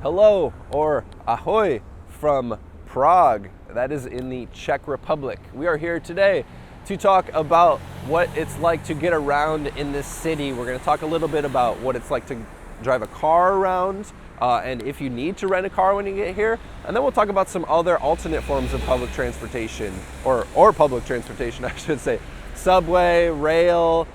Hello or ahoy from Prague, that is in the Czech Republic. We are here today to talk about what it's like to get around in this city. We're going to talk a little bit about what it's like to drive a car around and if you need to rent a car when you get here. And then we'll talk about some other alternate forms of public transportation, or public transportation, I should say. Subway, rail,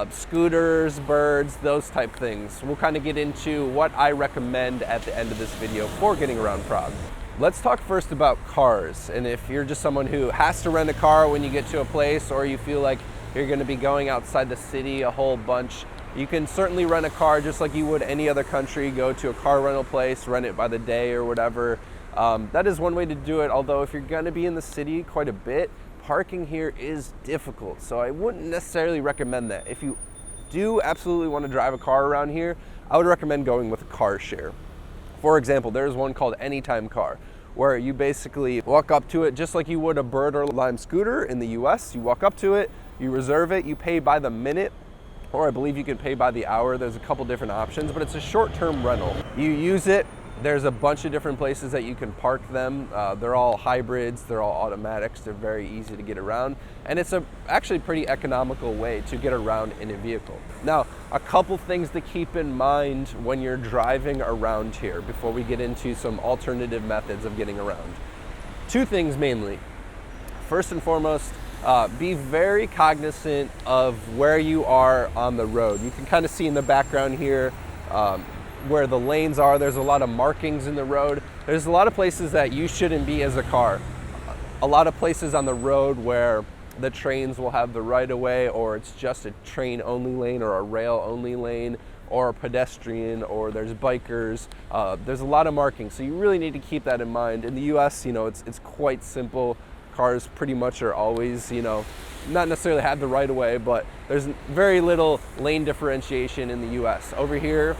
scooters, birds, those type things. We'll kind of get into what I recommend at the end of this video for getting around Prague. Let's talk first about cars. And if you're just someone who has to rent a car when you get to a place, or you feel like you're going to be going outside the city a whole bunch, you can certainly rent a car just like you would any other country. Go to a car rental place, rent it by the day or whatever. That is one way to do it, although if you're going to be in the city quite a bit, parking here is difficult, so I wouldn't necessarily recommend that. If you do absolutely want to drive a car around here, I would recommend going with a car share. For example, there's one called Anytime Car, where you basically walk up to it just like you would a Bird or Lime scooter in the US. You walk up to it, you reserve it, you pay by the minute, or I believe you can pay by the hour. There's a couple different options, but it's a short-term rental. You use it. There's a bunch of different places that you can park them. They're all hybrids, they're all automatics, they're very easy to get around, and it's actually pretty economical way to get around in a vehicle. Now, a couple things to keep in mind when you're driving around here before we get into some alternative methods of getting around. Two things mainly. First and foremost, be very cognizant of where you are on the road. You can kind of see in the background here where the lanes are. There's a lot of markings in the road. There's a lot of places that you shouldn't be as a car. A lot of places on the road where the trains will have the right of way, or it's just a train only lane or a rail only lane, or a pedestrian, or there's bikers. There's a lot of markings, so you really need to keep that in mind. In the US, it's quite simple. Cars pretty much are always, not necessarily have the right of way, but there's very little lane differentiation in the US. Over here,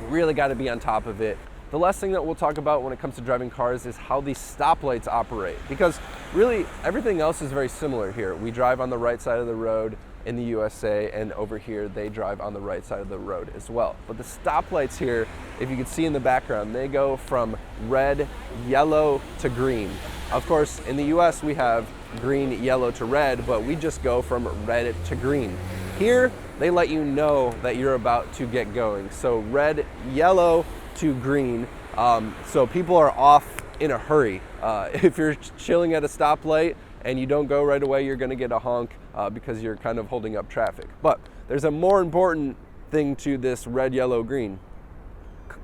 really got to be on top of it. The last thing that we'll talk about when it comes to driving cars is how these stoplights operate, because really everything else is very similar here. We drive on the right side of the road in the USA, and over here they drive on the right side of the road as well. But the stoplights here, if you can see in the background, they go from red, yellow to green. Of course, in the US we have green, yellow to red, but we just go from red to green. Here, they let you know that you're about to get going. So red, yellow to green. So people are off in a hurry. If you're chilling at a stoplight and you don't go right away, you're gonna get a honk because you're kind of holding up traffic. But there's a more important thing to this red, yellow, green.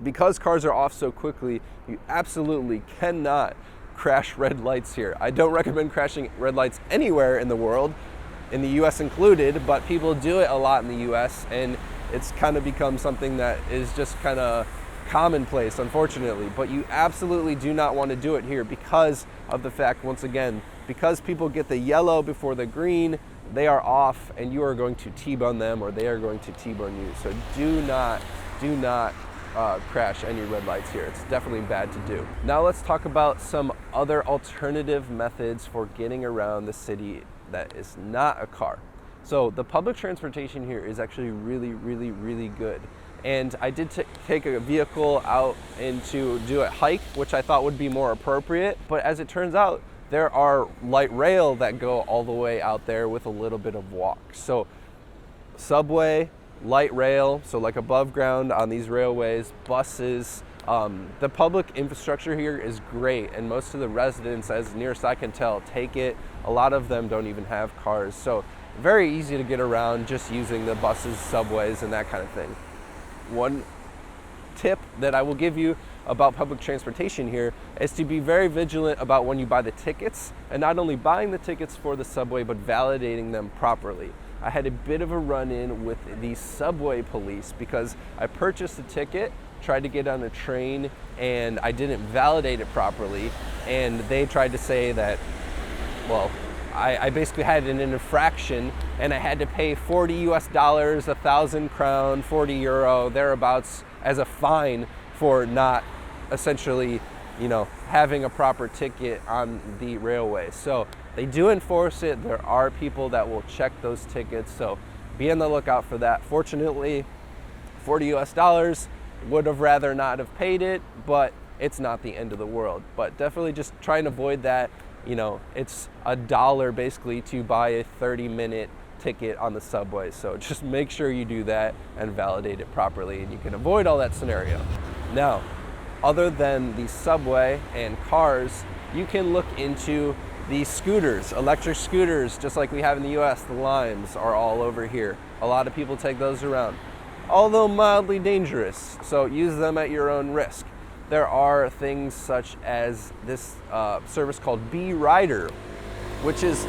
Because cars are off so quickly, you absolutely cannot crash red lights here. I don't recommend crashing red lights anywhere in the world, in the US included, but people do it a lot in the US, and it's kind of become something that is just kind of commonplace, unfortunately. But you absolutely do not want to do it here because of the fact, once again, because people get the yellow before the green, they are off and you are going to T-bone them, or they are going to T-bone you. So do not crash any red lights here. It's definitely bad to do. Now let's talk about some other alternative methods for getting around the city that is not a car. So the public transportation here is actually really good. And I did take a vehicle out and to do a hike, which I thought would be more appropriate. But as it turns out, there are light rail that go all the way out there with a little bit of walk. So subway, light rail, so like above ground on these railways, buses. The public infrastructure here is great, and most of the residents, as nearest I can tell, take it. A lot of them don't even have cars, so very easy to get around just using the buses, subways, and that kind of thing. One tip that I will give you about public transportation here is to be very vigilant about when you buy the tickets, and not only buying the tickets for the subway, but validating them properly. I had a bit of a run-in with the subway police because I purchased a ticket, tried to get on a train, and I didn't validate it properly, and they tried to say that, well, I basically had an infraction and I had to pay $40 US, 1,000 crown, 40 euro, thereabouts, as a fine for not essentially, having a proper ticket on the railway. So they do enforce it. There are people that will check those tickets, so be on the lookout for that. Fortunately, $40 US Would have rather not have paid it, but it's not the end of the world. But definitely just try and avoid that. You know, it's $1 basically to buy a 30-minute ticket on the subway. So just make sure you do that and validate it properly, and you can avoid all that scenario. Now, other than the subway and cars, you can look into the scooters, electric scooters, just like we have in the US. The Limes are all over here. A lot of people take those around, although mildly dangerous, so use them at your own risk. There are things such as this service called B-Rider, which is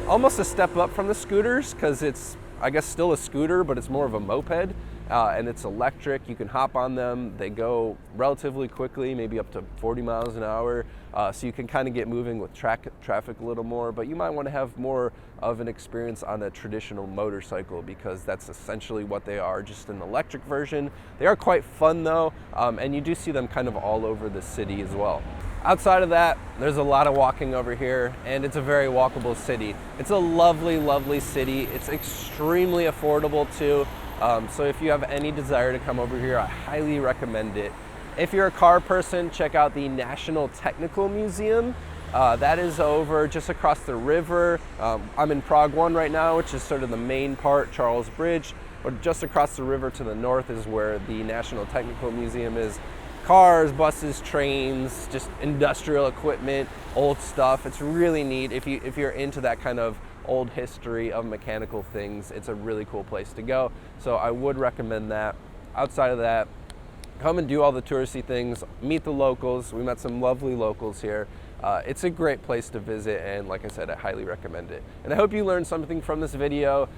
almost a step up from the scooters because it's, I guess, still a scooter, but it's more of a moped, and it's electric. You can hop on them. They go relatively quickly, maybe up to 40 miles an hour, so you can kind of get moving with traffic a little more, but you might want to have more of an experience on a traditional motorcycle because that's essentially what they are, just an electric version. They are quite fun though, and you do see them kind of all over the city as well. Outside of that, there's a lot of walking over here, and it's a very walkable city. It's a lovely, lovely city. It's extremely affordable too. So if you have any desire to come over here, I highly recommend it. If you're a car person, check out the National Technical Museum. That is over just across the river. I'm in Prague 1 right now, which is sort of the main part, Charles Bridge, but just across the river to the north is where the National Technical Museum is. Cars, buses, trains, just industrial equipment, old stuff. It's really neat. If you're into that kind of old history of mechanical things, it's a really cool place to go. So I would recommend that. Outside of that, come and do all the touristy things, meet the locals. We met some lovely locals here. It's a great place to visit, and like I said, I highly recommend it. And I hope you learned something from this video.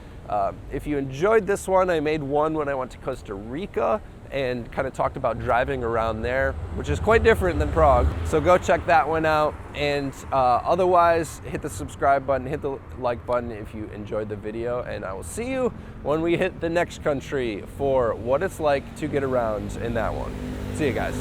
If you enjoyed this one, I made one when I went to Costa Rica and kind of talked about driving around there, which is quite different than Prague. So go check that one out. And otherwise, hit the subscribe button, hit the like button if you enjoyed the video, and I will see you when we hit the next country for what it's like to get around in that one. See you guys.